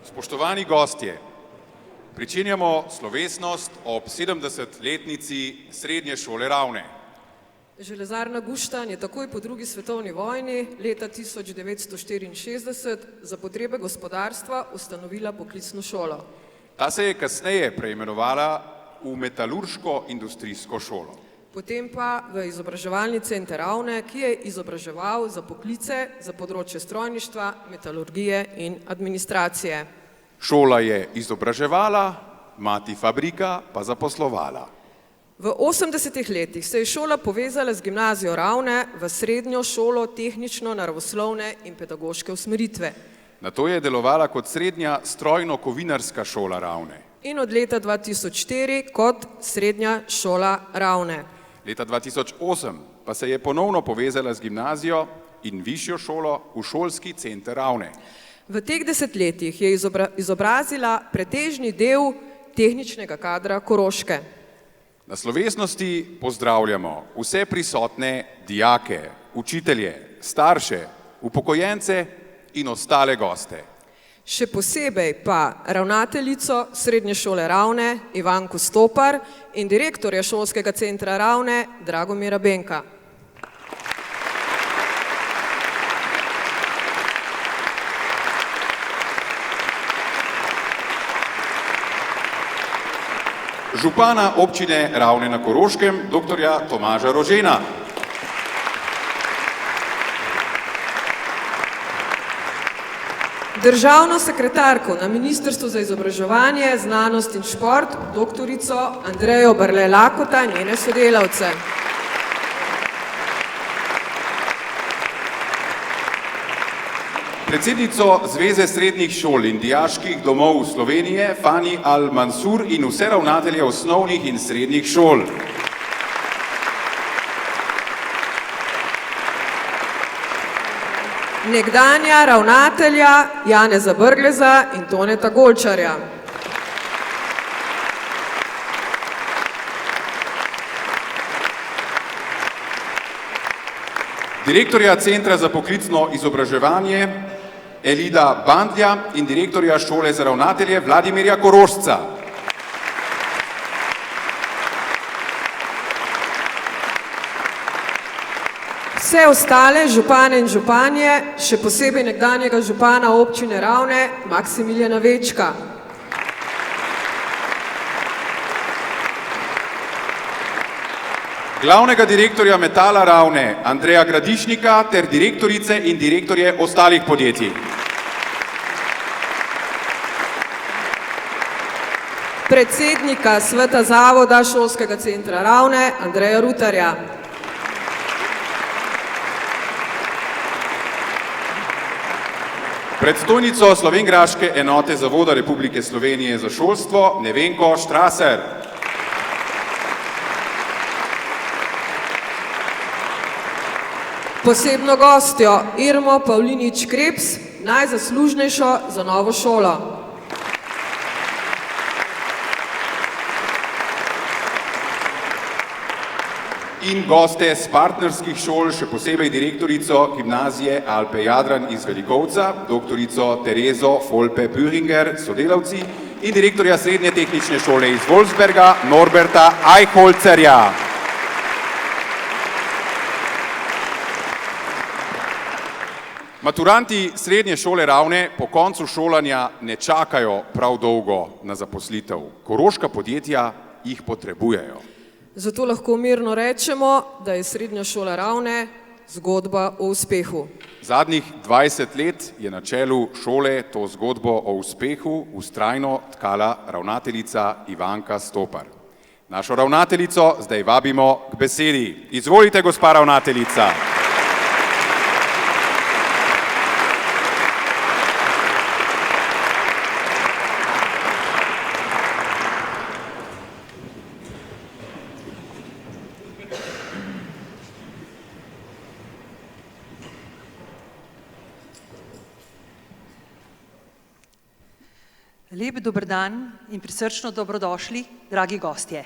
Spoštovani gostje, pričenjamo slovesnost ob 70-letnici Srednje šole Ravne. Železarna Guštanj je takoj po drugi svetovni vojni leta 1964 za potrebe gospodarstva ustanovila poklicno šolo. Ta se je kasneje preimenovala v Metalurško-industrijsko šolo. Potem pa v izobraževalni center Ravne, ki je izobraževal za poklice za področje strojništva, metalurgije in administracije. Šola je izobraževala, mati fabrika pa zaposlovala. V 80-ih letih se je šola povezala z gimnazijo Ravne v srednjo šolo tehnično-naravoslovne in pedagoške usmeritve. Nato je delovala kot srednja strojno-kovinarska šola Ravne. In od leta 2004 kot srednja šola Ravne. Leta 2008 pa se je ponovno povezala z gimnazijo in višjo šolo v šolski center Ravne. V teh desetletjih je izobrazila pretežni del tehničnega kadra Koroške. Na slovesnosti pozdravljamo vse prisotne dijake, učitelje, starše, upokojence in ostale goste. Še posebej pa ravnateljico Srednje šole Ravne Ivanko Stopar in direktorja šolskega centra Ravne Dragomira Benka. Župana občine Ravne na Koroškem, doktorja Tomaža Rožena. Državno sekretarko na Ministrstvu za izobraževanje, znanost in šport, doktorico Andrejo Barle Lakota in njene sodelavce. Predsednico Zveze srednjih šol in dijaških domov Slovenije, Fani Al-Mansur in vse ravnatelje osnovnih in srednjih šol. Nekdanja ravnatelja Janeza Brgleza in Toneta Golčarja. Direktorja Centra za poklicno izobraževanje Elida Bandlja in direktorja šole za ravnatelje Vladimirja Korošca. Vse ostale župane in županje, še posebej nekdanjega župana občine Ravne Maksimiljana Večka. Glavnega direktorja Metala Ravne Andreja Gradišnika ter direktorice in direktorje ostalih podjetij. Predsednika sveta zavoda šolskega centra Ravne Andreja Rutarja. Predstojnico slovenjgraške enote Zavoda Republike Slovenije za šolstvo Nevenko Štraser. Posebno gostjo Irmo Pavlinič Krebs, najzaslužnejšo za novo šolo. In goste z partnerskih šol, še posebej direktorico gimnazije Alpe Jadran iz Velikovca, doktorico Terezo Folpe-Büringer, sodelavci in direktorja Srednje tehnične šole iz Wolfsberga Norberta Eichholzerja. Maturanti Srednje šole Ravne po koncu šolanja ne čakajo prav dolgo na zaposlitev. Koroška podjetja jih potrebujejo. Zato lahko mirno rečemo, da je Srednja šola Ravne zgodba o uspehu. Zadnjih 20 let je na čelu šole to zgodbo o uspehu vztrajno tkala ravnateljica Ivanka Stopar. Našo ravnateljico zdaj vabimo k besedi. Izvolite, gospa ravnateljica. Lep dober dan in prisrčno dobrodošli, dragi gostje.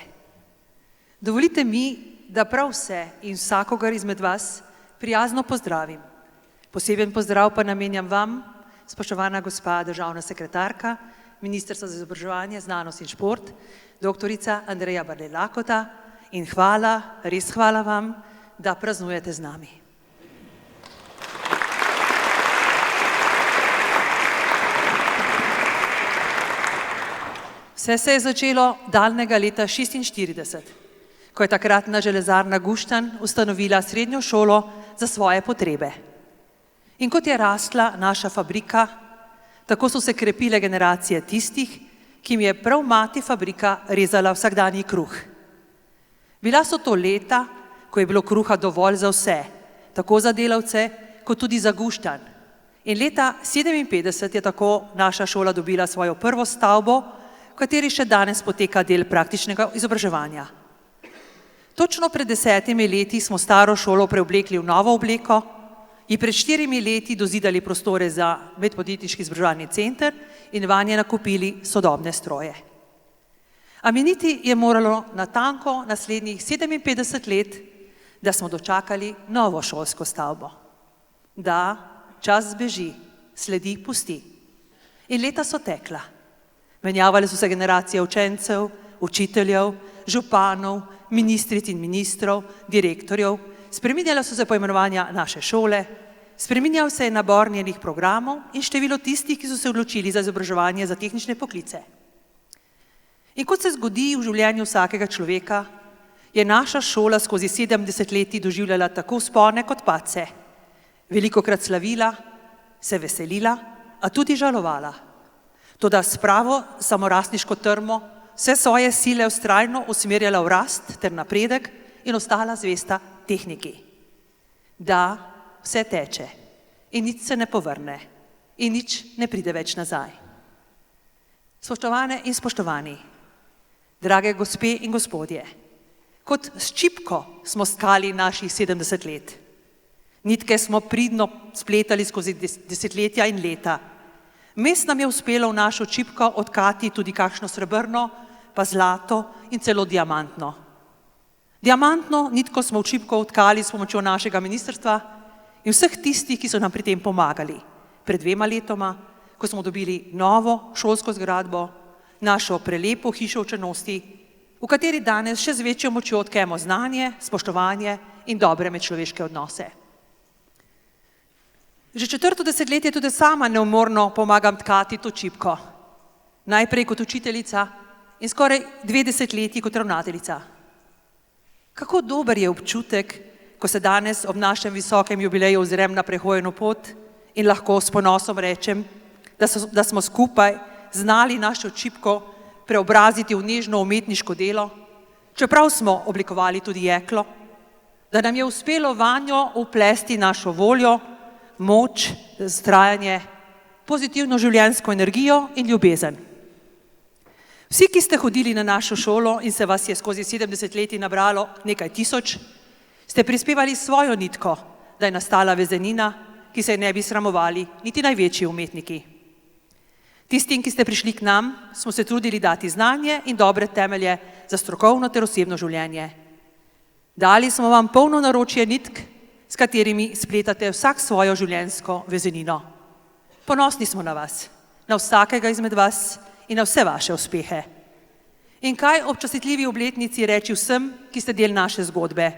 Dovolite mi, da prav vse in vsakogar izmed vas prijazno pozdravim. Poseben pozdrav pa namenjam vam, spoštovana gospa državna sekretarka, Ministrstva za izobraževanje, znanost in šport, doktorica Andreja Barle Lakota in hvala, res hvala vam, da praznujete z nami. Vse se je začelo daljnega leta 1946, ko je takratna železarna Guštanj ustanovila srednjo šolo za svoje potrebe. In kot je rasla naša fabrika, tako so se krepile generacije tistih, ki jim je prav mati fabrika rezala vsakdanji kruh. Bila so to leta, ko je bilo kruha dovolj za vse, tako za delavce, kot tudi za Guštanj. In leta 1957 je tako naša šola dobila svojo prvo stavbo, v kateri še danes poteka del praktičnega izobraževanja. Točno pred 10 leti smo staro šolo preoblekli v novo obleko, ji pred 4 leti dozidali prostore za medpodjetniški izobraževalni center in vanje nakupili sodobne stroje. A miniti je moralo natanko naslednjih 57 let, da smo dočakali novo šolsko stavbo. Da, čas zbeži, sledi pusti. In leta so tekla. Menjavale so se generacije učencev, učiteljev, županov, ministric in ministrov, direktorjev, spreminjala so se poimenovanja naše šole, spreminjal se je nabor njenih programov in število tistih, ki so se odločili za izobraževanje za tehnične poklice. In kot se zgodi v življenju vsakega človeka, je naša šola skozi 70 let doživljala tako vzpone kot padce, velikokrat slavila, se veselila, a tudi žalovala. Toda s pravo samorastniško trmo vse svoje sile vztrajno usmerjala v rast ter napredek in ostala zvesta tehniki. Da, vse teče in nič se ne povrne in nič ne pride več nazaj. Spoštovane in spoštovani, drage gospe in gospodje, kot s čipko smo stkali naših 70 let. Nitke smo pridno spletali skozi desetletja in leta. Vmes nam je uspelo v našo čipko odkati tudi kakšno srebrno, pa zlato in celo diamantno. Diamantno nitko smo v čipko odkali s pomočjo našega ministrstva in vseh tistih, ki so nam pri tem pomagali. Pred 2 letoma, ko smo dobili novo šolsko zgradbo, našo prelepo hišo v Črnosti, v kateri danes še z večjo močjo tkemo znanje, spoštovanje in dobre medčloveške odnose. Že 4. desetletje tudi sama neumorno pomagam tkati to čipko. Najprej kot učiteljica in skoraj 2 desetletji kot ravnateljica. Kako dober je občutek, ko se danes ob našem visokem jubileju ozrem na prehojeno pot in lahko s ponosom rečem, da smo skupaj znali našo čipko preobraziti v nežno umetniško delo, čeprav smo oblikovali tudi jeklo, da nam je uspelo vanjo vplesti našo voljo, moč, vztrajanje, pozitivno življenjsko energijo in ljubezen. Vsi, ki ste hodili na našo šolo in se vas je skozi 70 leti nabralo nekaj tisoč, ste prispevali svojo nitko, da je nastala vezenina, ki se je ne bi sramovali niti največji umetniki. Tistim, ki ste prišli k nam, smo se trudili dati znanje in dobre temelje za strokovno ter osebno življenje. Dali smo vam polno naročje nitk, s katerimi spletate vsak svojo življenjsko vezenino. Ponosni smo na vas, na vsakega izmed vas in na vse vaše uspehe. In kaj ob častitljivi obletnici reči vsem, ki ste del naše zgodbe,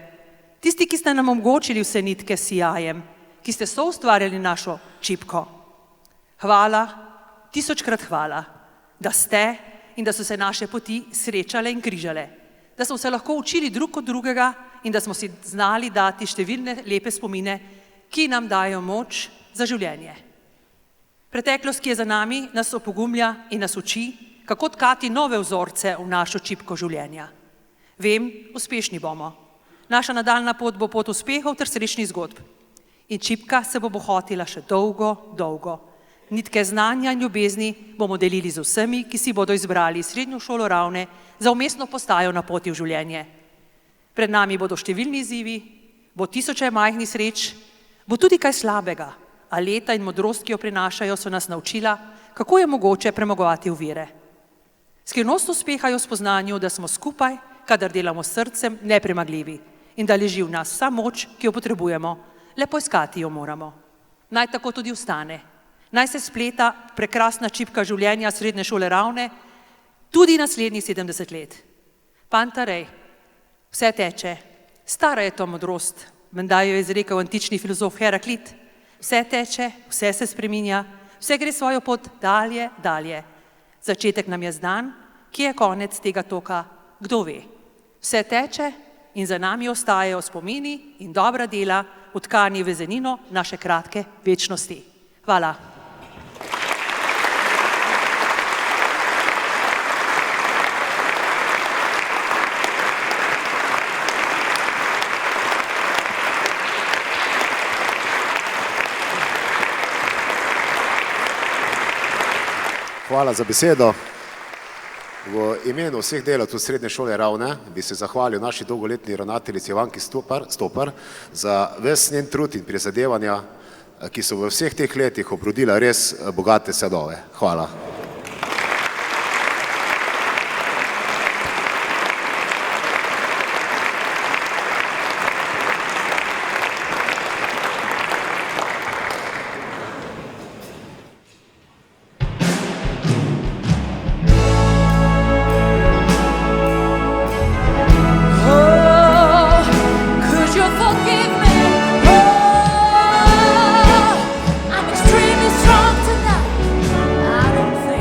tisti, ki ste nam omogočili vse nitke s sijajem, ki ste soustvarjali našo čipko. Hvala, 1000-krat hvala, da ste in da so se naše poti srečale in križale, da smo se lahko učili drug od drugega in da smo si znali dati številne lepe spomine, ki nam dajo moč za življenje. Preteklost, ki je za nami, nas opogumlja in nas uči, kako tkati nove vzorce v našo čipko življenja. Vem, uspešni bomo. Naša nadaljna pot bo pot uspehov ter srečnih zgodb. In čipka se bo bohotila še dolgo, dolgo. Nitke znanja in ljubezni bomo delili z vsemi, ki si bodo izbrali srednjo šolo Ravne za vmesno postajo na poti v življenje. Pred nami bodo številni izzivi, bo tisoče majhnih sreč, bo tudi kaj slabega, a leta in modrost, ki jo prinašajo, so nas naučila, kako je mogoče premagovati ovire. Skrivnost uspeha je v spoznanju, da smo skupaj, kadar delamo s srcem, nepremagljivi in da leži v nas vsa moč, ki jo potrebujemo, le poiskati jo moramo. Naj tako tudi ostane. Naj se spleta prekrasna čipka življenja srednje šole Ravne, tudi naslednjih 70 let. Pantarej, vse teče, stara je to modrost, menda jo je izrekel antični filozof Heraklit. Vse teče, vse se spreminja, vse gre svojo pot dalje, dalje. Začetek nam je znan, kje je konec tega toka, kdo ve. Vse teče in za nami ostajajo spomini in dobra dela, utkani v zelenino naše kratke večnosti. Hvala. Hvala za besedo. V imenu vseh delavcev Srednje šole Ravne bi se zahvalil naši dolgoletni ravnateljici Ivanki Stopar za ves njen trud in prizadevanja, ki so v vseh teh letih obrodila res bogate sadove. Hvala. I'm extremely strong tonight. I don't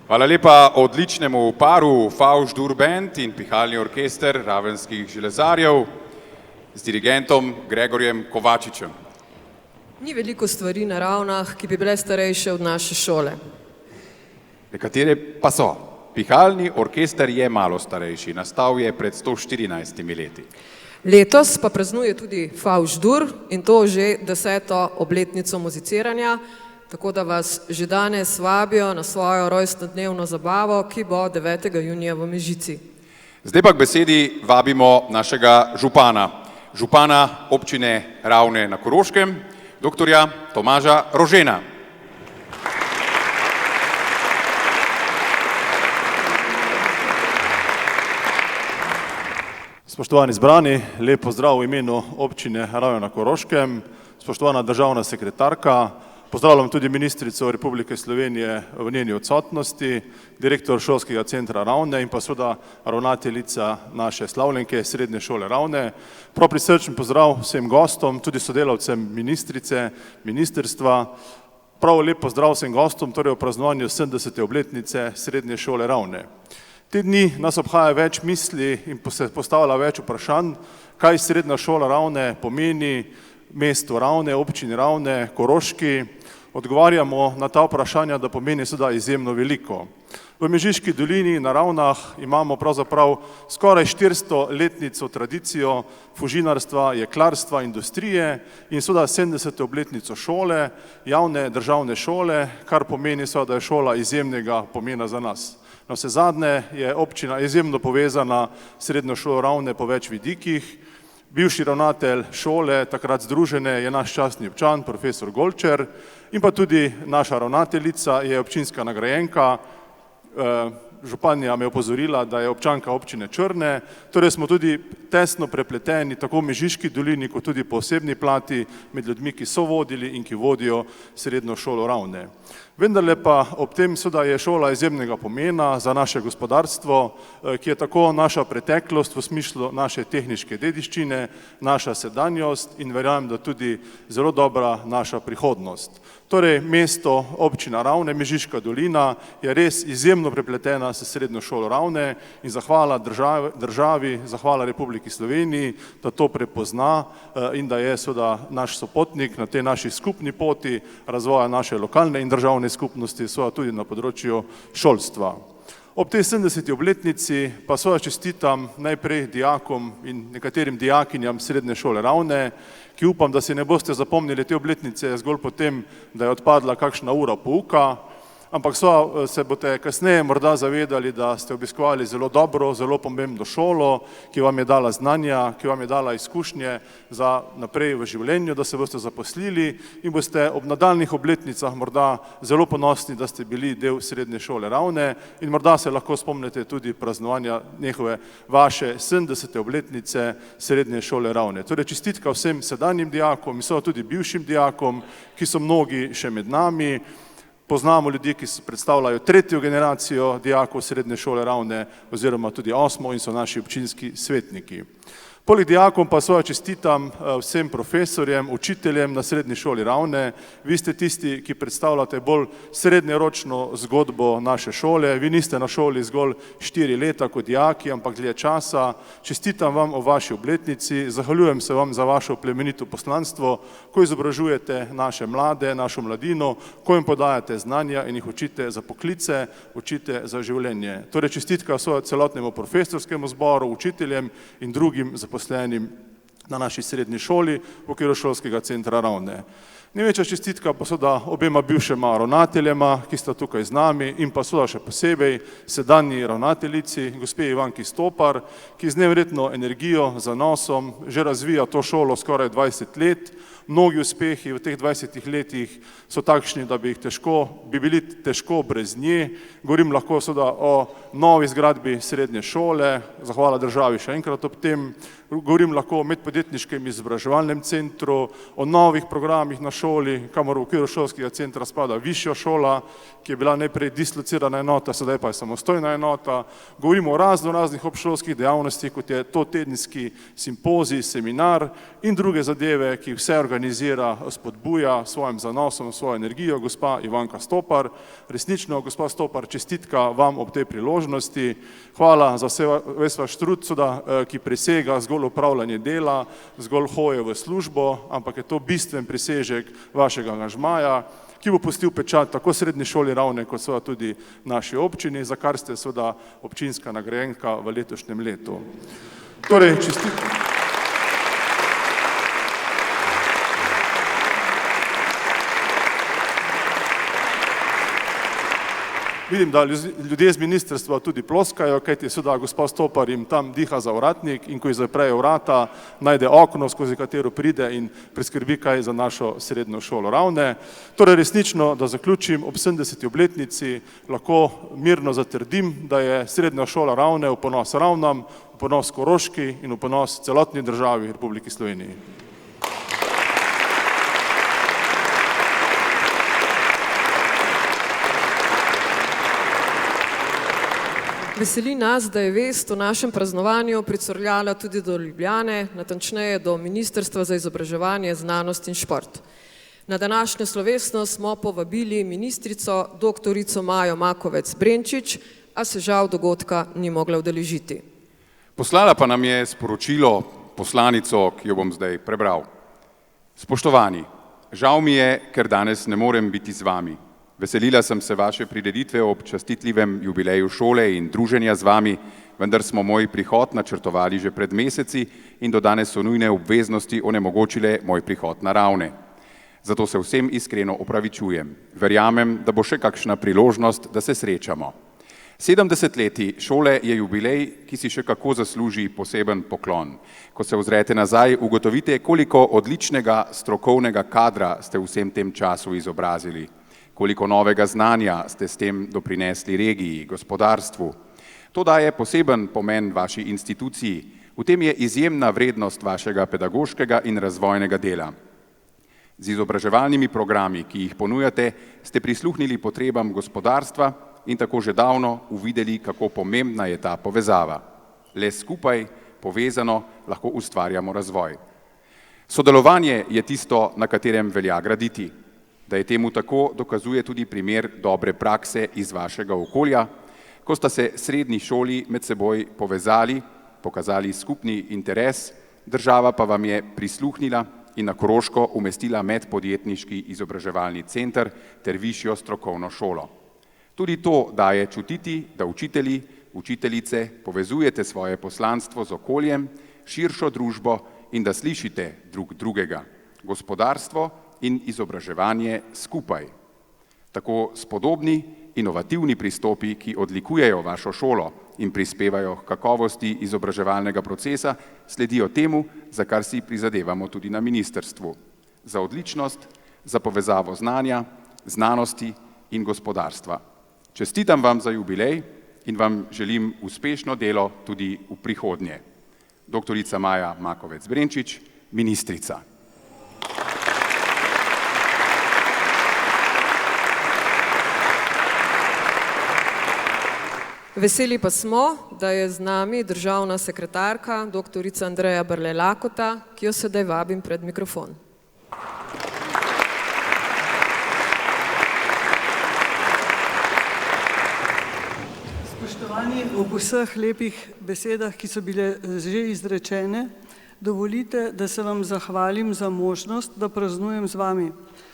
Hvala lepa odličnemu paru Fauš Dur Band in pihalni orkester Ravenskih železarjev z dirigentom Gregorjem Kovačičem. Ni veliko stvari na Ravnah, ki bi bile starejše od naše šole. Nekatere pa so. Pihalni orkester je malo starejši, nastal je pred 114 leti. Letos pa praznuje tudi Fauš Dur in to že 10. obletnico muziciranja, tako da vas že danes vabijo na svojo rojstnodnevno zabavo, ki bo 9. junija v Mežici. Zdaj pa k besedi vabimo našega župana občine Ravne na Koroškem, doktorja Tomaža Rožena. Spoštovani zbrani, lep pozdrav v imenu občine Ravne na Koroškem, spoštovana državna sekretarka, pozdravljam tudi ministrico Republike Slovenije v njeni odsotnosti, direktor šolskega centra Ravne in pa seveda ravnateljica naše slavljenke Srednje šole Ravne. Prav prisrčen pozdrav vsem gostom, tudi sodelavcem ministrice, ministrstva. Prav lep pozdrav vsem gostom, torej v praznovanju 70. obletnice Srednje šole Ravne. Te dni nas obhaja več misli in se postavlja več vprašanj, kaj Srednja šola Ravne pomeni mestu Ravne, občini Ravne, Koroški. Odgovarjamo na ta vprašanja, da pomeni seveda izjemno veliko. V Mežiški dolini na Ravnah imamo pravzaprav skoraj 400-letnico tradicijo fužinarstva, jeklarstva, industrije in seveda 70. obletnico šole, javne državne šole, kar pomeni seveda, da je šola izjemnega pomena za nas. Navsezadnje je občina izjemno povezana s Srednjo šolo Ravne po več vidikih. Bivši ravnatelj šole, takrat združene, je naš častni občan, profesor Golčer, in pa tudi naša ravnateljica je občinska nagrajenka. Županja me je opozorila, da je občanka občine Črne, torej smo tudi tesno prepleteni tako v Mežiški dolini, kot tudi po osebni plati med ljudmi, ki so vodili in ki vodijo Srednjo šolo Ravne. Vendarle pa ob tem seveda je šola izjemnega pomena za naše gospodarstvo, ki je tako naša preteklost v smislu naše tehniške dediščine, naša sedanjost in verjamem, da tudi zelo dobra naša prihodnost. Torej, mesto občina Ravne, Mežiška dolina je res izjemno prepletena s Srednjo šolo Ravne in zahvala državi, zahvala Republiki Sloveniji, da to prepozna in da je seveda naš sopotnik na tej naši skupni poti razvoja naše lokalne in državne skupnosti, seveda tudi na področju šolstva. Ob tej 70. obletnici pa seveda čestitam najprej dijakom in nekaterim dijakinjam Srednje šole Ravne, ki upam, da si ne boste zapomnili te obletnice zgolj potem, da je odpadla kakšna ura pouka, ampak se boste kasneje morda zavedali, da ste obiskovali zelo dobro, zelo pomembno šolo, ki vam je dala znanja, ki vam je dala izkušnje za naprej v življenju, da se boste zaposlili in boste ob nadaljnih obletnicah morda zelo ponosni, da ste bili del Srednje šole Ravne in morda se lahko spomnite tudi praznovanja njihove vaše 70. obletnice Srednje šole Ravne. Torej čestitka vsem sedanjim dijakom in seveda tudi bivšim dijakom, ki so mnogi še med nami. Poznamo ljudi, ki predstavljajo 3. generacijo dijakov Srednje šole Ravne oziroma tudi 8. in so naši občinski svetniki. Poleg dijakom pa seveda čestitam vsem profesorjem, učiteljem na Srednji šoli Ravne. Vi ste tisti, ki predstavljate bolj srednjeročno zgodbo naše šole. Vi niste na šoli zgolj 4 leta kot dijaki, ampak dlje časa. Čestitam vam o vaši obletnici, zahvaljujem se vam za vašo plemenito poslanstvo, ko izobražujete naše mlade, našo mladino, ko jim podajate znanja in jih učite za poklice, učite za življenje. Torej čestitka celotnemu profesorskemu zboru, učiteljem in drugim zaposlenim na naši srednji šoli v okviru šolskega centra Ravne. Največja čestitka pa seveda obema bivšema ravnateljema, ki sta tukaj z nami in pa seveda še posebej sedanji ravnateljici, gospe Ivanki Stopar, ki z neverjetno energijo, zanosom že razvija to šolo skoraj 20 let. Mnogi uspehi v teh 20 letih so takšni, da bi bili težko brez nje. Govorim lahko seveda o novi zgradbi srednje šole, zahvala državi še enkrat ob tem. Govorim lahko o medpodjetniškem izobraževalnem centru, o novih programih na šoli, kamor v okviru šolskega centra spada višja šola, ki je bila najprej dislocirana enota, sedaj pa je samostojna enota. Govorimo o raznih obšolskih dejavnostih, kot je to tedenski simpozij, seminar in druge zadeve, ki vse organizira, spodbuja svojim zanosom, svojo energijo, gospa Ivanka Stopar. Resnično, gospa Stopar, čestitka vam ob tej priložnosti. Hvala za ves vaš trud, ki presega zgolj upravljanje dela, zgolj hoje v službo, ampak je to bistven presežek vašega angažmaja, ki bo pustil pečat tako srednji šoli Ravne, kot seveda tudi naši občini, za kar ste seveda občinska nagrajenka v letošnjem letu. Torej, vidim, da ljudje z ministrstva tudi ploskajo, kajti seveda gospa Stopar jim tam diha za vratnik in ko ji zaprejo vrata, najde okno, skozi katero pride in preskrbi kaj za našo srednjo šolo Ravne. Torej resnično, da zaključim, ob 70. obletnici lahko mirno zatrdim, da je srednja šola Ravne v ponos Ravnam, v ponos Koroški in v ponos celotni državi Republiki Sloveniji. Veseli nas, da je vest o našem praznovanju pricurljala tudi do Ljubljane, natančneje do Ministrstva za izobraževanje, znanost in šport. Na današnjo slovesnost smo povabili ministrico doktorico Majo Makovec Brenčič, a se žal dogodka ni mogla udeležiti. Poslala pa nam je sporočilo poslanico, ki jo bom zdaj prebral. Spoštovani, žal mi je, ker danes ne morem biti z vami. Veselila sem se vaše prireditve ob častitljivem jubileju šole in druženja z vami, vendar smo moj prihod načrtovali že pred meseci in do danes so nujne obveznosti onemogočile moj prihod na Ravne. Zato se vsem iskreno opravičujem. Verjamem, da bo še kakšna priložnost, da se srečamo. 70 leti šole je jubilej, ki si še kako zasluži poseben poklon. Ko se ozrete nazaj, ugotovite, koliko odličnega strokovnega kadra ste v vsem tem času izobrazili. Koliko novega znanja ste s tem doprinesli regiji, gospodarstvu. To daje poseben pomen vaši instituciji. V tem je izjemna vrednost vašega pedagoškega in razvojnega dela. Z izobraževalnimi programi, ki jih ponujate, ste prisluhnili potrebam gospodarstva in tako že davno uvideli, kako pomembna je ta povezava. Le skupaj, povezano, lahko ustvarjamo razvoj. Sodelovanje je tisto, na katerem velja graditi. Da je temu tako, dokazuje tudi primer dobre prakse iz vašega okolja, ko sta se srednji šoli med seboj povezali, pokazali skupni interes, država pa vam je prisluhnila in na Koroško umestila medpodjetniški izobraževalni center ter višjo strokovno šolo. Tudi to daje čutiti, da učitelji, učiteljice povezujete svoje poslanstvo z okoljem, širšo družbo in da slišite drug drugega. Gospodarstvo in izobraževanje skupaj. Tako spodobni, inovativni pristopi, ki odlikujejo vašo šolo in prispevajo k kakovosti izobraževalnega procesa, sledijo temu, za kar si prizadevamo tudi na ministrstvu. Za odličnost, za povezavo znanja, znanosti in gospodarstva. Čestitam vam za jubilej in vam želim uspešno delo tudi v prihodnje. Doktorica Maja Makovec Brenčič, ministrica. Veseli pa smo, da je z nami državna sekretarka, doktorica Andreja Brle Lakota, ki jo sedaj vabim pred mikrofon. Spoštovani, ob vseh lepih besedah, ki so bile že izrečene, dovolite, da se vam zahvalim za možnost, da praznujem z vami,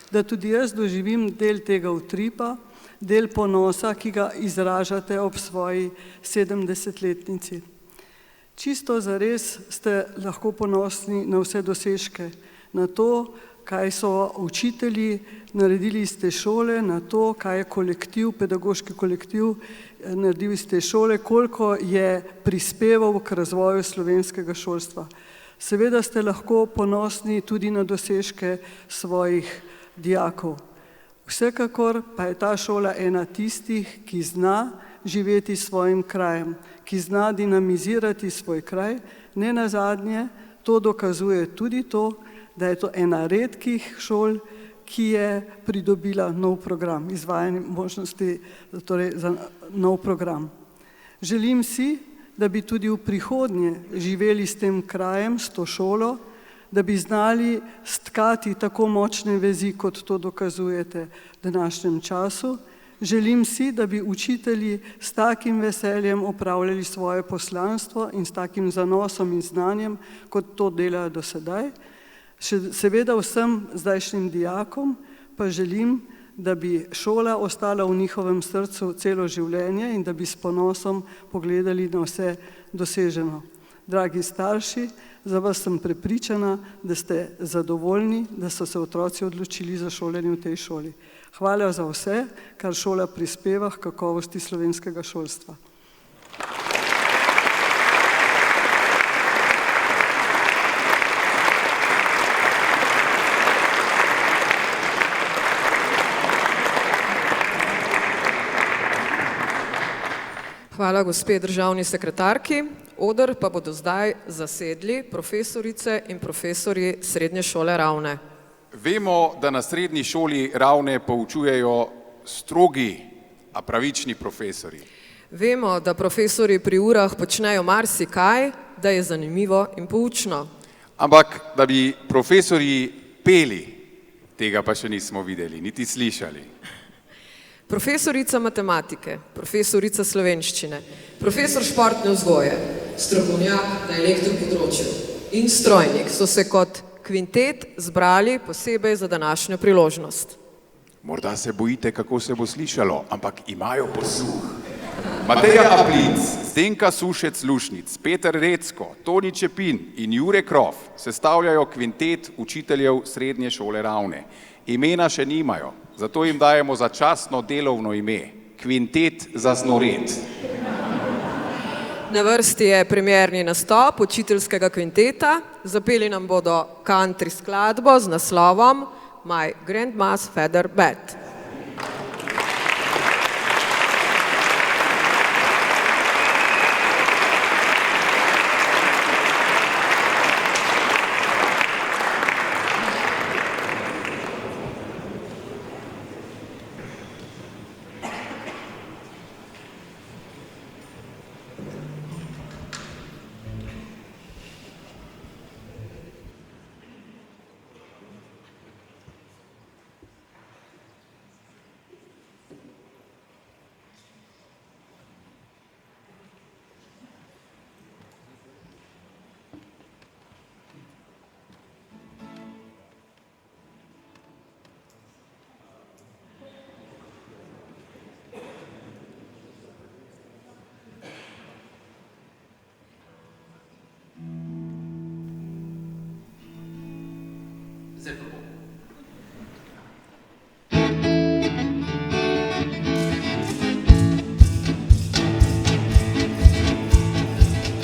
da tudi jaz doživim del tega utripa, del ponosa, ki ga izražate ob svoji 70-letnici. Čisto zares ste lahko ponosni na vse dosežke, na to, kaj so učitelji naredili iz te šole, na to, kaj je kolektiv, pedagoški kolektiv naredil iz te šole, koliko je prispeval k razvoju slovenskega šolstva. Seveda ste lahko ponosni tudi na dosežke svojih dijakov. Vsekakor pa je ta šola ena tistih, ki zna živeti s svojim krajem, ki zna dinamizirati svoj kraj, Ne nazadnje, to dokazuje tudi to, da je to ena redkih šol, ki je pridobila nov program, izvajanje možnosti torej za nov program. Želim si, da bi tudi v prihodnje živeli s tem krajem, s to šolo, da bi znali stkati tako močne vezi, kot to dokazujete v današnjem času. Želim si, da bi učitelji s takim veseljem opravljali svoje poslanstvo in s takim zanosom in znanjem, kot to delajo do sedaj. Seveda vsem zdajšnjim dijakom pa želim, da bi šola ostala v njihovem srcu celo življenje in da bi s ponosom pogledali na vse doseženo. Dragi starši, za vas sem prepričana, da ste zadovoljni, da so se otroci odločili za šolanje v tej šoli. Hvala za vse, kar šola prispeva k kakovosti slovenskega šolstva. Hvala gospe državni sekretarki. Oder pa bodo zdaj zasedli profesorice in profesorji Srednje šole Ravne. Vemo, da na Srednji šoli Ravne poučujejo strogi, a pravični profesori. Vemo, da profesori pri urah počnejo marsikaj, da je zanimivo in poučno. Ampak, da bi profesori peli, tega pa še nismo videli, niti slišali. Profesorica matematike, profesorica slovenščine, profesor športne vzgoje, strokovnjak na elektropodročju in strojnik so se kot kvintet zbrali posebej za današnjo priložnost. Morda se bojite, kako se bo slišalo, ampak imajo posluh. Mateja Aplic, Zdenka Sušec-Lušnic, Peter Recko, Toni Čepin in Jure Krof sestavljajo kvintet učiteljev Srednje šole Ravne. Imena še nimajo, zato jim dajemo začasno delovno ime, kvintet za znored. Na vrsti je premierni nastop učiteljskega kvinteta, zapeli nam bodo country skladbo z naslovom My Grandma's Feather Bed.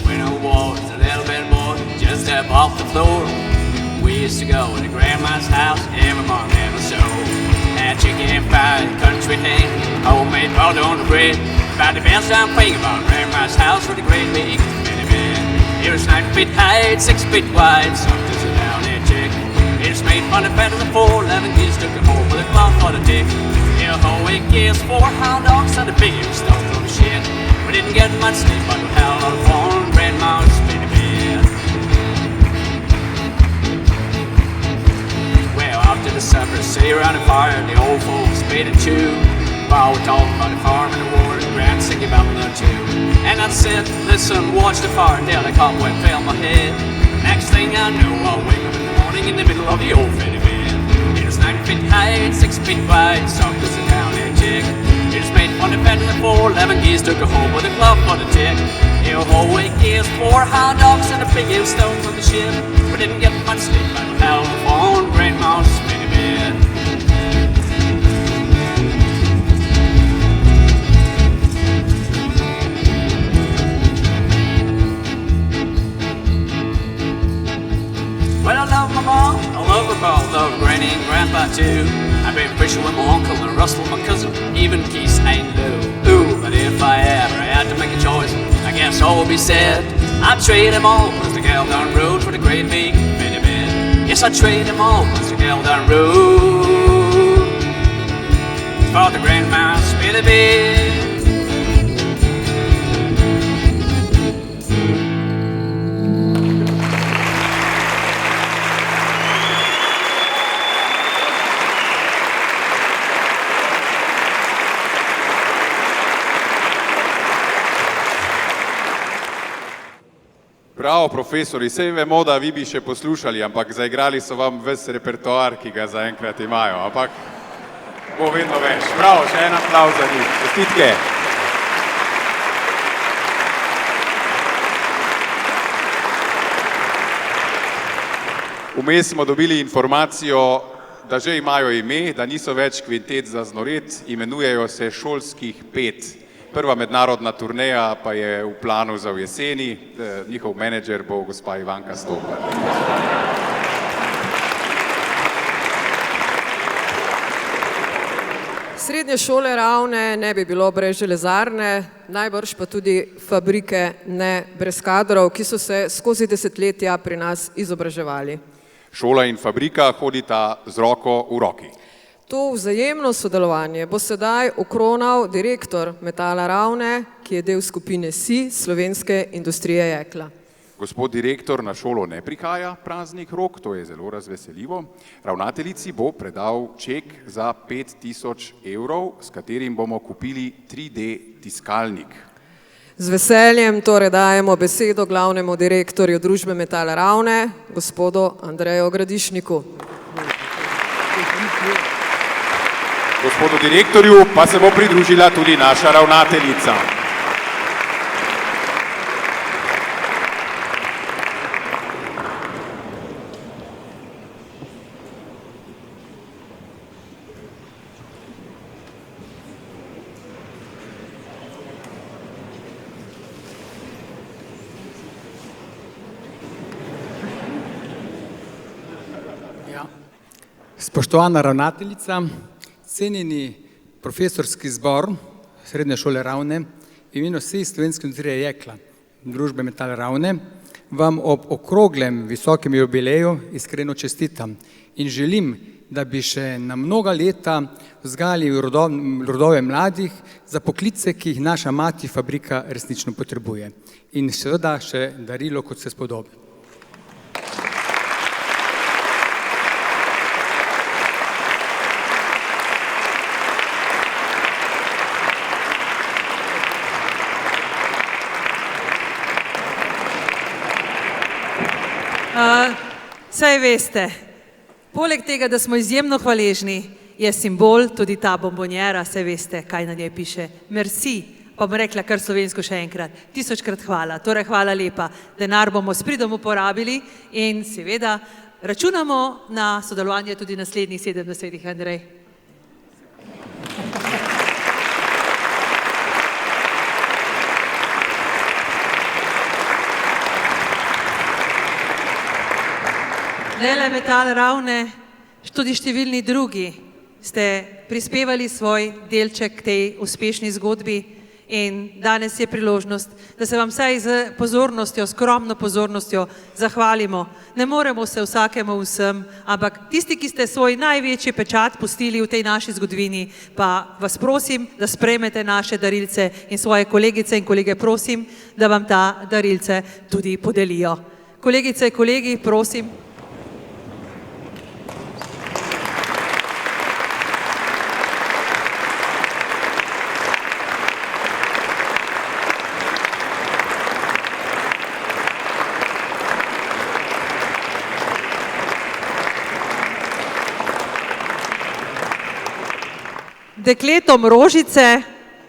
When I was a little bit boy, just step off the floor. We used to go to Grandma's house every morning and so. Had chicken fried country ham, homemade butter on the bread. About the best I'm thinking about Grandma's house with a great big mini bed. It was 9 feet high, 6 feet wide, something to down there chick. It's made fun of better than 4-11 kids took it home with a cloth for the dick. Yeah, whole 8 kids, 4 hound dogs, and the biggest stuff on the shit. We didn't get much sleep, but we had a lot of fun. Grandma's mini bed. Well, after the supper, sit around the fire, the old folks made a chew. While we talked about the farm and the war, and Grand singing about the too. And I said, listen, watch the fire until the cobweb fell my head. Next thing I know, I'll wake up in the morning in the middle of the old fitted bed. It was 9 feet high, 6 feet wide, soft as a down there chick. It was made fun of better than 4-11 geese took her home with a club for the tick. You know, whole 8 geese, 4 hound dogs, and a big hill stone from the ship. We didn't get much sleep, but we held on Grandma's spinny bed. Well, I love my mom, I love her both, love Granny and Grandpa too. I've been fishing with my uncle and Russell, my cousin, even Keith and Lou. Ooh, but if I ever had to make a choice, I guess yes, all will be said. I'd trade them all as the Geldern Road for the great big Benny bed. Yes, I'd trade them all as the Geldern Road for the grandma's Benny bed. Bravo, profesori, sej vemo, da vi bi še poslušali, ampak zaigrali so vam ves repertoar, ki ga zaenkrat imajo, ampak bo vedno več. Bravo, še en aplavz za njih. Čestitke. Vmes smo dobili informacijo, da že imajo ime, da niso več kvintet za znoret, imenujejo se Šolskih 5. Prva mednarodna turneja pa je v planu za v jeseni, njihov menedžer bo gospa Ivanka Stopar. Srednje šole Ravne ne bi bilo brez železarne, najbrž pa tudi fabrike ne brez kadrov, ki so se skozi desetletja pri nas izobraževali. Šola in fabrika hodita z roko v roki. To vzajemno sodelovanje bo sedaj okronal direktor Metala Ravne, ki je del skupine SI Slovenske industrije jekla. Gospod direktor, na šolo ne prihaja praznih rok, to je zelo razveseljivo. Ravnateljici bo predal ček za 5000 evrov, s katerim bomo kupili 3D tiskalnik. Z veseljem torej dajemo besedo glavnemu direktorju družbe Metala Ravne, gospodu Andreju Gradišniku. Gospodu direktorju pa se bo pridružila tudi naša ravnateljica. Spoštovana ravnateljica, cenjeni profesorski zbor Srednje šole Ravne, v imenu vseh Slovenske industrije jekla družbe Metal Ravne, vam ob okroglem visokem jubileju iskreno čestitam in želim, da bi še na mnoga leta vzgajali rodove mladih za poklice, ki jih naša mati fabrika resnično potrebuje. In seveda še darilo, kot se spodobi. Saj veste, poleg tega, da smo izjemno hvaležni, je simbol tudi ta bombonjera, saj veste, kaj na njej piše. Merci, pa bom rekla kar slovensko še enkrat, 1000-krat hvala. Torej hvala lepa, denar bomo s pridom uporabili in seveda računamo na sodelovanje tudi naslednjih 70, Andrej. Ne le Metal Ravne, tudi številni drugi ste prispevali svoj delček k tej uspešni zgodbi in danes je priložnost, da se vam vsaj z pozornostjo, skromno pozornostjo zahvalimo. Ne moremo se vsakemu vsem, ampak tisti, ki ste svoj največji pečat pustili v tej naši zgodovini, pa vas prosim, da sprejmete naše darilce in svoje kolegice in kolege prosim, da vam ta darilce tudi podelijo. Kolegice in kolegi, prosim. Dekletom rožice,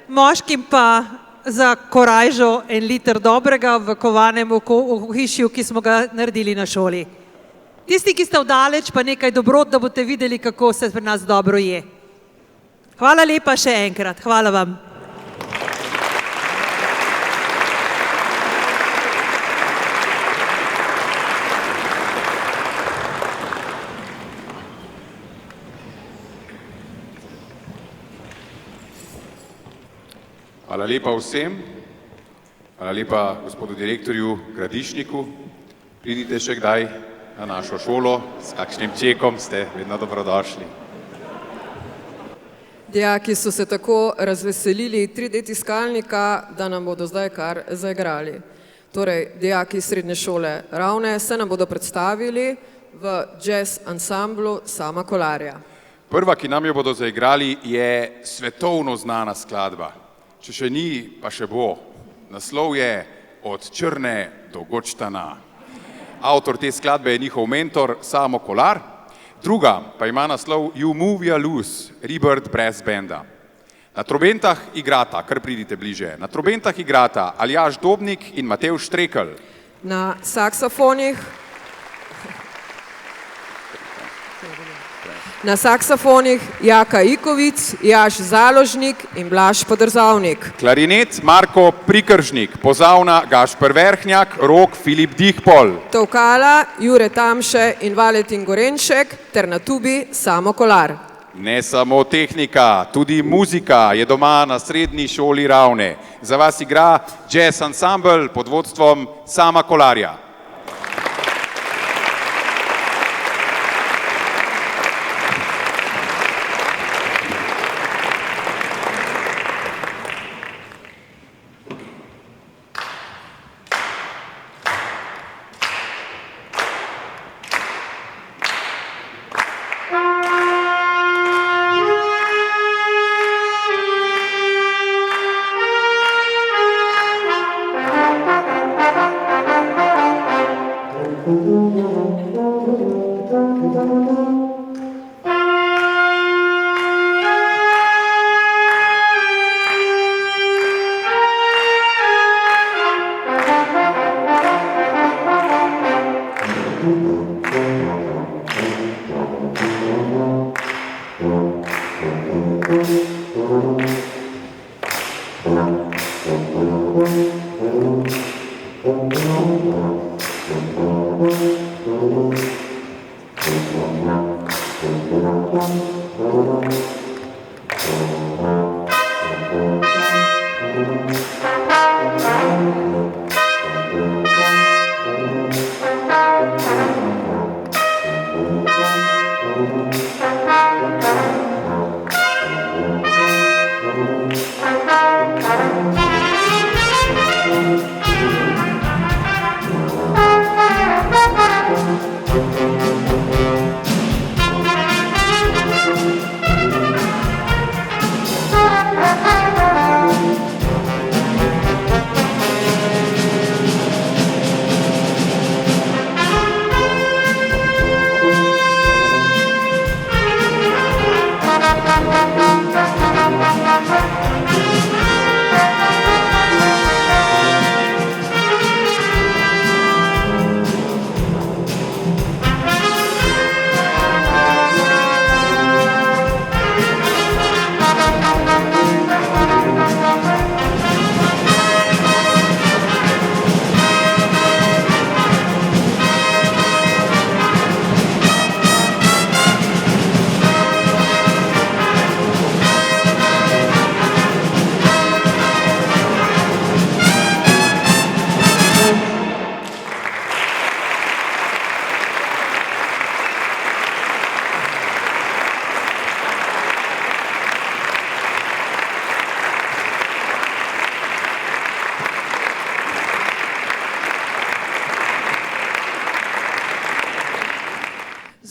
moškim pa za korajžo 1 liter dobrega v kovanem ohišju, ki smo ga naredili na šoli. Tisti, ki ste vdaleč, pa nekaj dobrot, da boste videli, kako se pri nas dobro je. Hvala lepa še enkrat, hvala vam. Hvala lepa vsem. Hvala lepa gospodu direktorju Gradišniku. Pridite še kdaj na našo šolo, s kakšnim čekom ste vedno dobrodošli. Dijaki so se tako razveselili 3D tiskalnika, da nam bodo zdaj kar zaigrali. Torej, dijaki srednje šole Ravne se nam bodo predstavili v jazz ansamblu Sama Kolarja. Prva, ki nam jo bodo zaigrali, je svetovno znana skladba. Če še ni, pa še bo. Naslov je Od Črne do Gočtana. Avtor te skladbe je njihov mentor Samo Kolar. Druga pa ima naslov You Move Ya Loose, Rebirth Brass Banda. Na trobentah igrata, kar pridite bliže, na trobentah igrata Aljaž Dobnik in Matevž Štrekelj. Na saksofonih Jaka Ikovic, Jaž Založnik in Blaž Podrzavnik. Klarinet Marko Prikržnik, pozavna Gašper Verhnjak, rog Filip Dihpol. Tolkala Jure Tamše in Valentin Gorenšek ter na tubi Samo Kolar. Ne samo tehnika, tudi muzika je doma na srednji šoli Ravne. Za vas igra jazz ansambl pod vodstvom Sama Kolarja.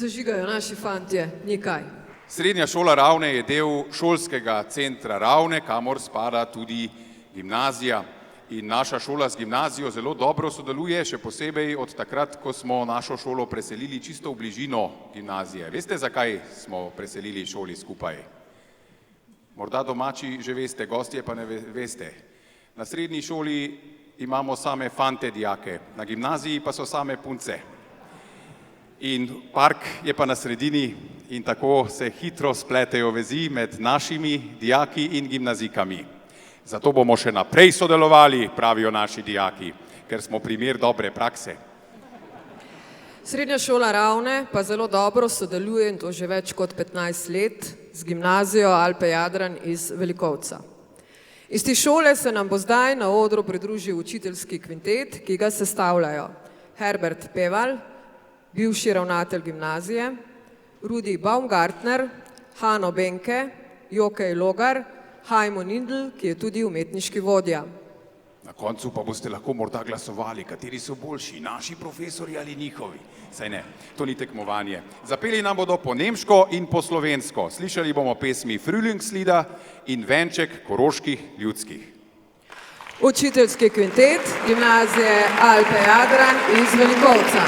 Zažigajo naši fantje, nikaj. Srednja šola Ravne je del šolskega centra Ravne, kamor spada tudi gimnazija. In naša šola z gimnazijo zelo dobro sodeluje, še posebej od takrat, ko smo našo šolo preselili čisto v bližino gimnazije. Veste, zakaj smo preselili šoli skupaj? Morda domači že veste, gostje pa ne veste. Na srednji šoli imamo same fante dijake, na gimnaziji pa so same punce. In park je pa na sredini in tako se hitro spletejo vezi med našimi dijaki in gimnazikami. Zato bomo še naprej sodelovali, pravijo naši dijaki, ker smo primer dobre prakse. Srednja šola Ravne pa zelo dobro sodeluje, in to že več kot 15 let, z gimnazijo Alpe Jadran iz Velikovca. Iz te šole se nam bo zdaj na odru pridružil učiteljski kvintet, ki ga sestavljajo Herbert Peval, bivši ravnatelj gimnazije, Rudi Baumgartner, Hano Benke, Jokej Logar, Hajmo Nindl, ki je tudi umetniški vodja. Na koncu pa boste lahko morda glasovali, kateri so boljši, naši profesori ali njihovi. Saj ne, to ni tekmovanje. Zapeli nam bodo po nemško in po slovensko. Slišali bomo pesmi Frühlingslieder in venček koroških ljudskih. Učiteljski kvintet gimnazije Alpe Jadran iz Velikovca.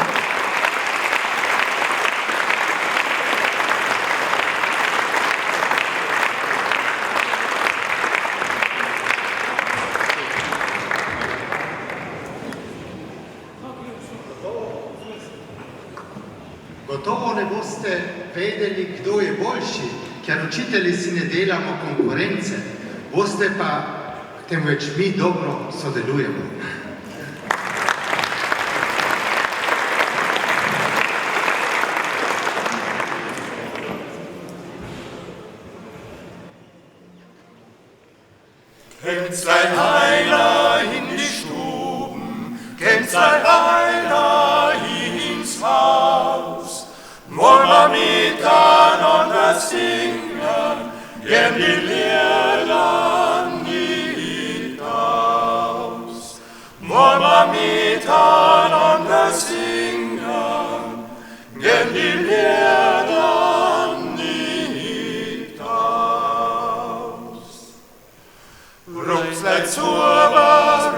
Gotovo ne boste vedeli, kdo je boljši, ker učitelji si ne delamo konkurence, boste pa, temveč mi dobro sodelujemo. Gänzlein Heiler in die Stuben, Gänzlein Heiler ins Haus, wollen wir miteinander singen, gern die Lieder nicht aus. Wollen wir miteinander singen, gern die Lieder nicht aus. Rucksleit zurber,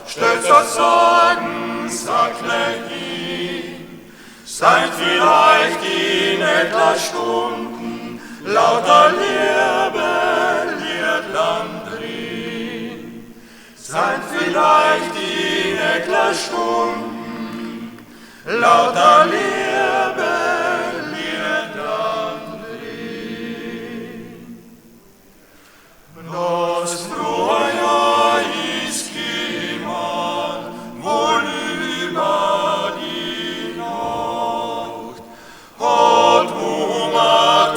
stellt euch Sorgen, sagt hin. Seid vielleicht in etwa Stunden lauter Liebe, Liedland drin. Seid vielleicht in etwa Stunden lauter Liebe, Liedland drin. Das Frühjahr ist gekommen, wohl über die Nacht, hat Humat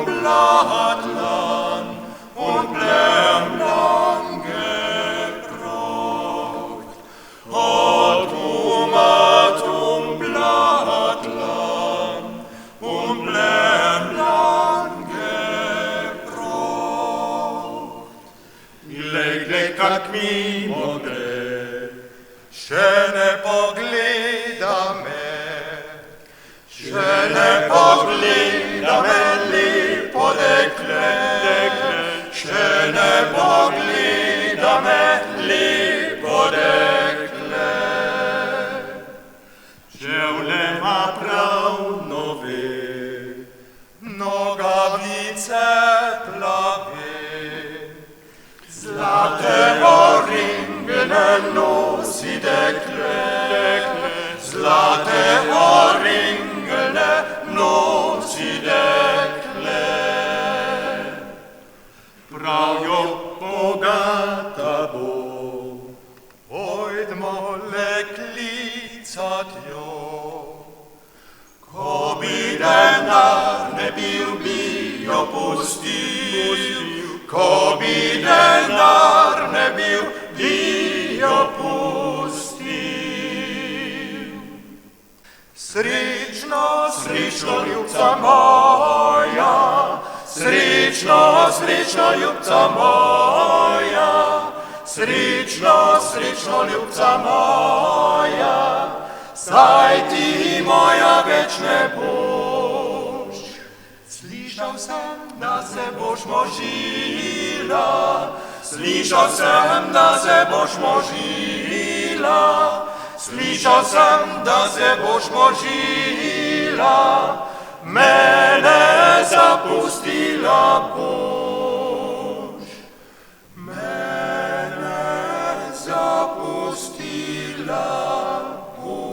Blattland und Blärmland gebracht. Hat Humat Blattland und Blärmland gebracht. Leg как mimo gre, schöne pogledame, schöne pogledame, lipo dekle, schöne pogledame, lipo dekle. Ževle ma prav nove, nogavice plave, zlate oringene nosi dekle, zlate oringene nosi dekle. Pravijo bogata bo, pojdmo le klicat jo. Ko bi denar ne bil, bi jo pustil, ko bi denar ne bil, bi jo pustil. Srečno, srečno, ljubca moja, srečno, srečno, ljubca moja, srečno, srečno, ljubca moja, saj ti moja več ne boš. Slišal sem, da se boš možila, slišal sem, da se boš možila, slišal sem, da se boš možila, mene zapustila boš. Mene zapustila boš.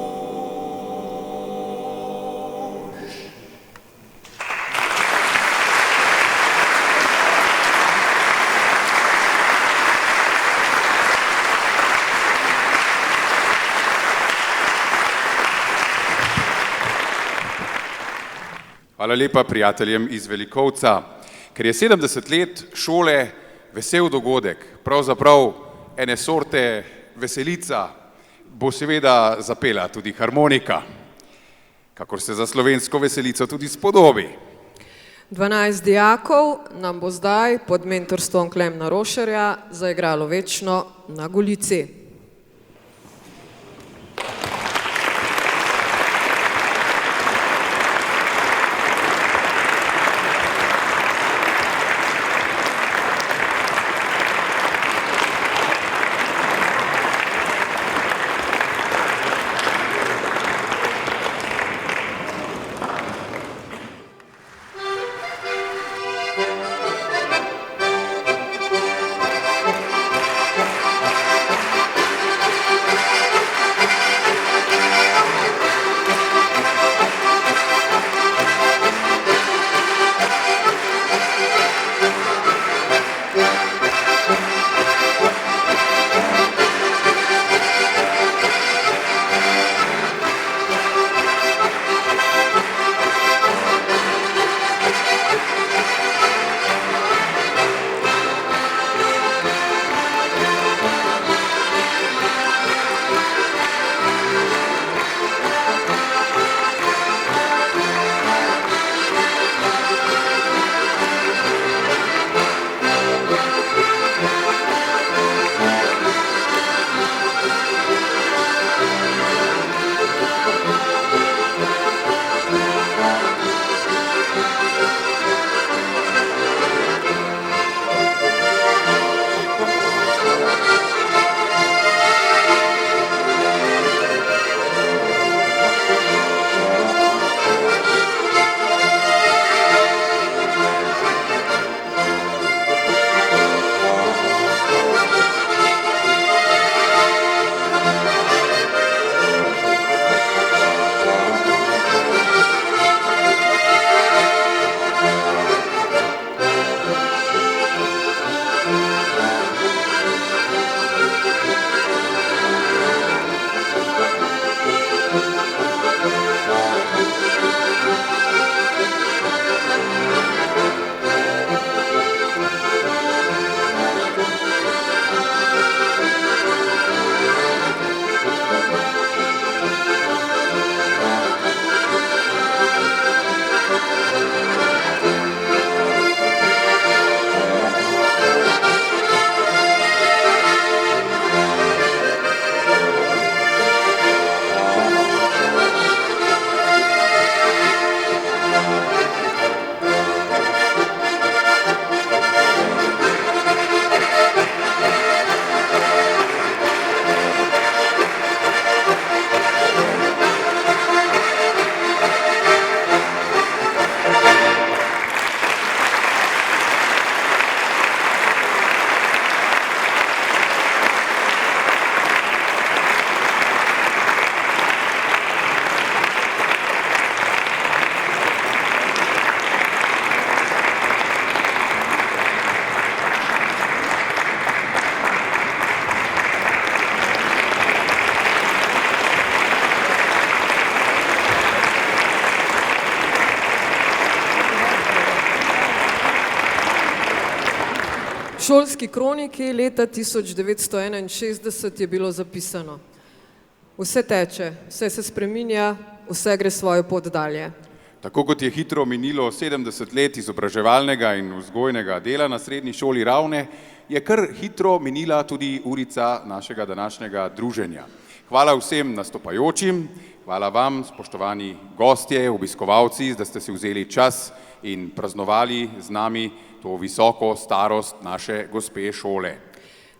Hvala lepa prijateljem iz Velikovca. Ker je 70 let šole vesel dogodek, pravzaprav ene sorte veselica, bo seveda zapela tudi harmonika, kakor se za slovensko veselico tudi spodobi. 12 dijakov nam bo zdaj pod mentorstvom Klemna Rošerja zaigralo večno na Golici. V šolski kroniki leta 1961 je bilo zapisano: vse teče, vse se spreminja, vse gre svojo pot dalje. Tako kot je hitro minilo 70 let izobraževalnega in vzgojnega dela na srednji šoli Ravne, je kar hitro minila tudi urica našega današnjega druženja. Hvala vsem nastopajočim, hvala vam, spoštovani gostje, obiskovalci, da ste si vzeli čas in praznovali z nami to visoko starost naše gospe šole.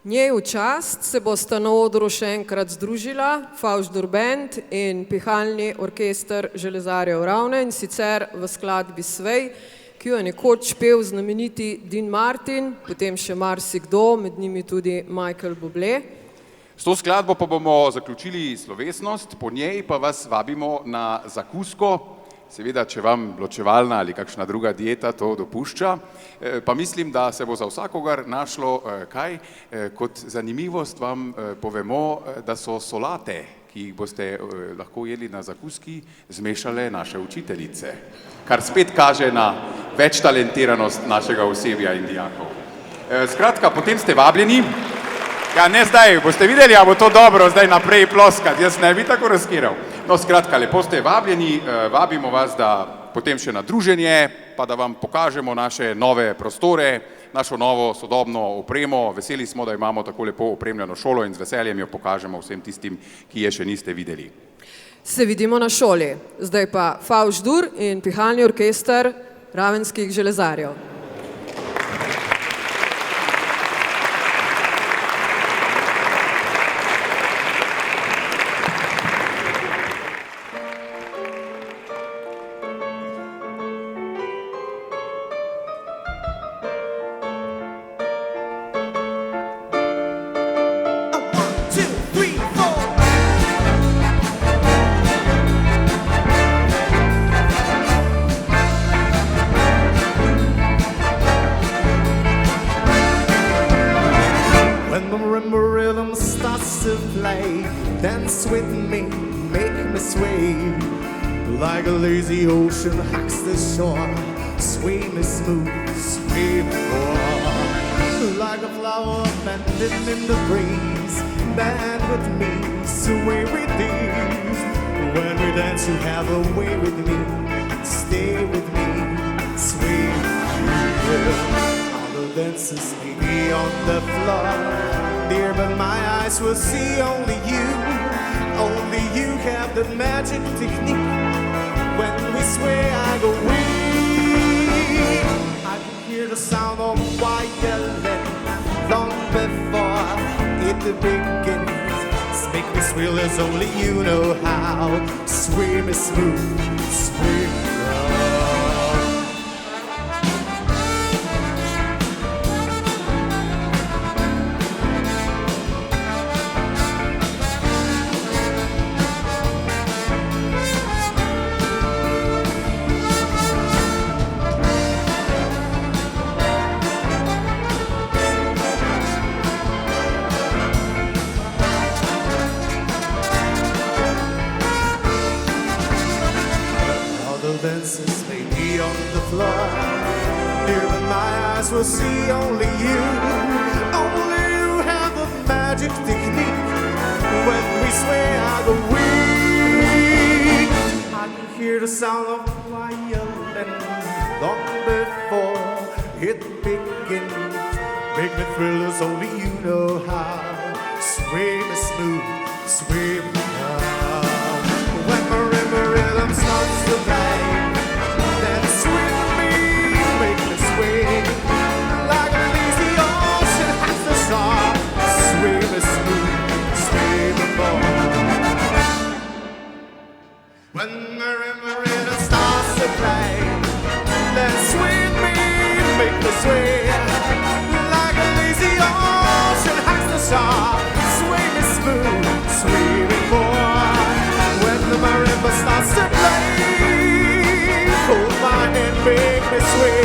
Njej v čast se bosta na odru še enkrat združila Favždur Band in pihalni orkester železarjev Ravne, in sicer v skladbi Svej, ki jo je nekoč pel znameniti Dean Martin, potem še marsikdo, med njimi tudi Michael Bublé. S to skladbo pa bomo zaključili slovesnost, po njej pa vas vabimo na zakusko, seveda, če vam ločevalna ali kakšna druga dieta to dopušča, pa mislim, da se bo za vsakogar našlo kaj. Kot zanimivost vam povemo, da so solate, ki jih boste lahko jedli na zakuski, zmešale naše učiteljice, kar spet kaže na več talentiranost našega osebja in dijakov. Skratka, potem ste vabljeni. Ja, ne zdaj, boste videli, a bo to dobro zdaj naprej ploskati, jaz ne bi tako razkiral. No, skratka, lepo ste vabljeni, vabimo vas, da potem še na druženje, pa da vam pokažemo naše nove prostore, našo novo sodobno opremo. Veseli smo, da imamo tako lepo opremljeno šolo in z veseljem jo pokažemo vsem tistim, ki je še niste videli. Se vidimo na šoli. Zdaj pa Favš Dur in pihalni orkester Ravenskih železarjev. Dance with me, make me sway like a lazy ocean hugs the shore. Sway me smooth, sway me more like a flower bending in the breeze. Bend with me, sway with these. When we dance, you have a way with me. Stay with me, sway with me. All the dances may be on the floor. Dear, but my eyes will see only you. Only you have the magic technique. When we sway, I go weak. I can hear the sound of violin long before it begins. Make me swell as only you know how. Sway me smooth, sway me dances may be on the floor. Dear, but my eyes will see only you. Only you have the magic technique. When we sway, I go weak. I can hear the sound of violin long before it begins. Make me thrill as only you know how. Sway me smooth, sway me down. When my rhythm starts to play, dance with me, make me sway like a lazy ocean has the song. Sway me smooth, sway me more. When my rhythm starts to play, dance with me, make me sway like a lazy ocean has the song. Sway me smooth, sway me more. When the marimba starts to play, hold my hand, make me sway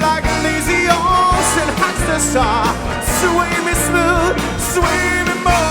like a lazy ocean hugs the shore. Sway me smooth, sway me more.